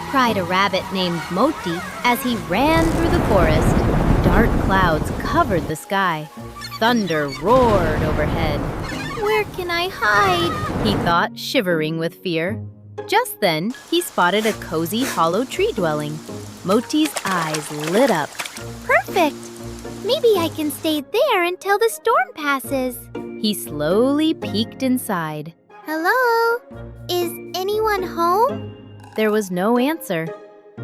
cried a rabbit named Moti as he ran through the forest. Dark clouds covered the sky. Thunder roared overhead. "Where can I hide?" he thought, shivering with fear. Just then, he spotted a cozy hollow tree dwelling. Moti's eyes lit up. "Perfect! Maybe I can stay there until the storm passes." He slowly peeked inside. "Hello? Is anyone home?" There was no answer.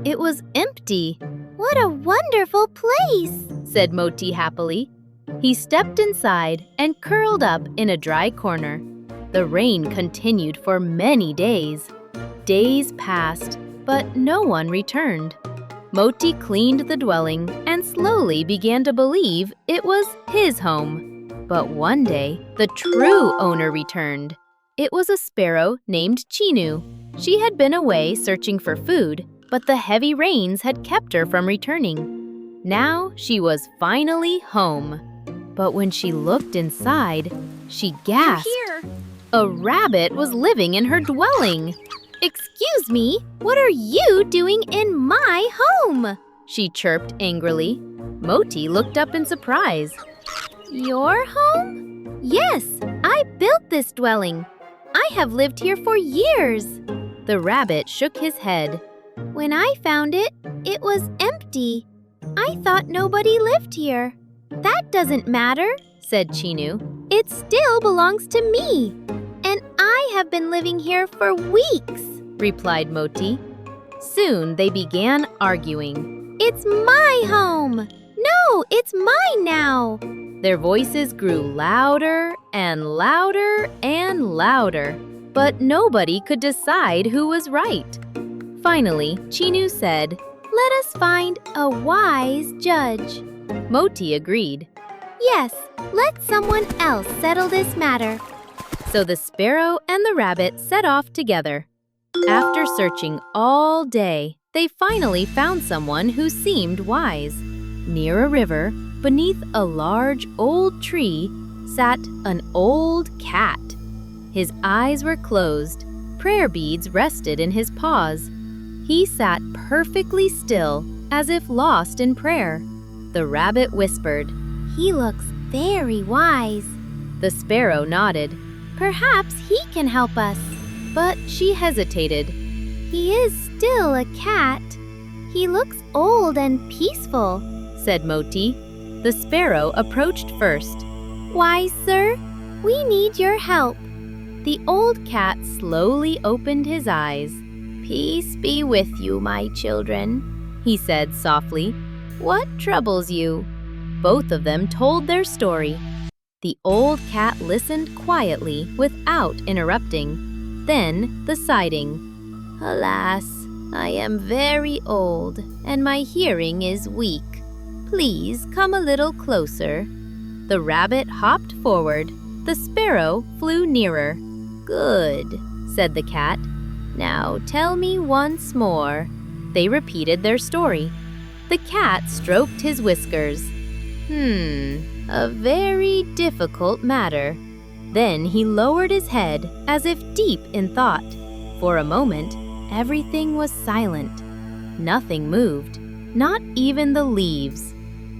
It was empty. "What a wonderful place," said Moti happily. He stepped inside and curled up in a dry corner. The rain continued for many days. Days passed, but no one returned. Moti cleaned the dwelling and slowly began to believe it was his home. But one day, the true owner returned. It was a sparrow named Chinu. She had been away searching for food, but the heavy rains had kept her from returning. Now she was finally home. But when she looked inside, she gasped. Here. A rabbit was living in her dwelling. "Excuse me, what are you doing in my home?" she chirped angrily. Moti looked up in surprise. "Your home?" "Yes, I built this dwelling. I have lived here for years." The rabbit shook his head. "When I found it, it was empty. I thought nobody lived here." "That doesn't matter," said Chinu. "It still belongs to me. And I have been living here for weeks," replied Moti. Soon they began arguing. "It's my home!" "No, it's mine now!" Their voices grew louder and louder and louder, but nobody could decide who was right. Finally, Chinu said, "Let us find a wise judge." Moti agreed. "Yes, let someone else settle this matter." So the sparrow and the rabbit set off together. After searching all day, they finally found someone who seemed wise. Near a river, beneath a large old tree, sat an old cat. His eyes were closed. Prayer beads rested in his paws. He sat perfectly still, as if lost in prayer. The rabbit whispered, "He looks very wise." The sparrow nodded. "Perhaps he can help us." But she hesitated. "He is still a cat. He looks old and peaceful," said Moti. The sparrow approached first. "Wise sir, we need your help." The old cat slowly opened his eyes. "Peace be with you, my children," he said softly. "What troubles you?" Both of them told their story. The old cat listened quietly without interrupting. Then the sighing. "Alas, I am very old and my hearing is weak. Please come a little closer." The rabbit hopped forward. The sparrow flew nearer. "Good," said the cat. "Now tell me once more." They repeated their story. The cat stroked his whiskers. A very difficult matter." Then he lowered his head as if deep in thought. For a moment, everything was silent. Nothing moved, not even the leaves.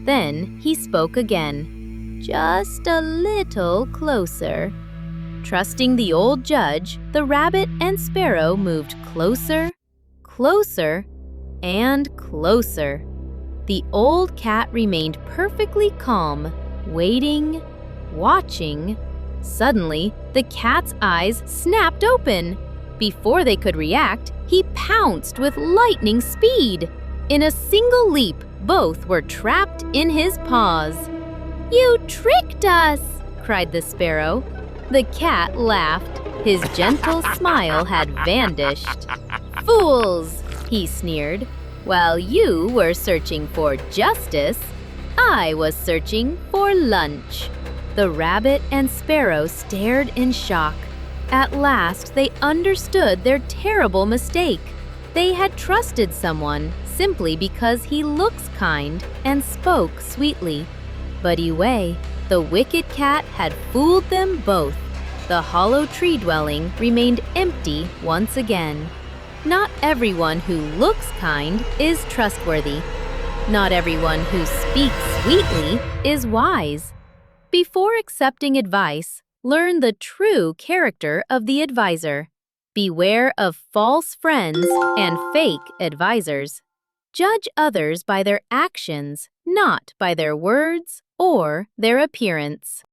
Then he spoke again. "Just a little closer." Trusting the old judge, the rabbit and sparrow moved closer, closer, and closer. The old cat remained perfectly calm, waiting, watching. Suddenly, the cat's eyes snapped open. Before they could react, he pounced with lightning speed. In a single leap, both were trapped in his paws. "You tricked us!" cried the sparrow. The cat laughed. His gentle smile had vanished. "Fools!" he sneered. "While you were searching for justice, I was searching for lunch." The rabbit and sparrow stared in shock. At last, they understood their terrible mistake. They had trusted someone simply because he looks kind and spoke sweetly. But Yue, the wicked cat, had fooled them both. The hollow tree dwelling remained empty once again. Not everyone who looks kind is trustworthy. Not everyone who speaks sweetly is wise. Before accepting advice, learn the true character of the advisor. Beware of false friends and fake advisors. Judge others by their actions, not by their words or their appearance.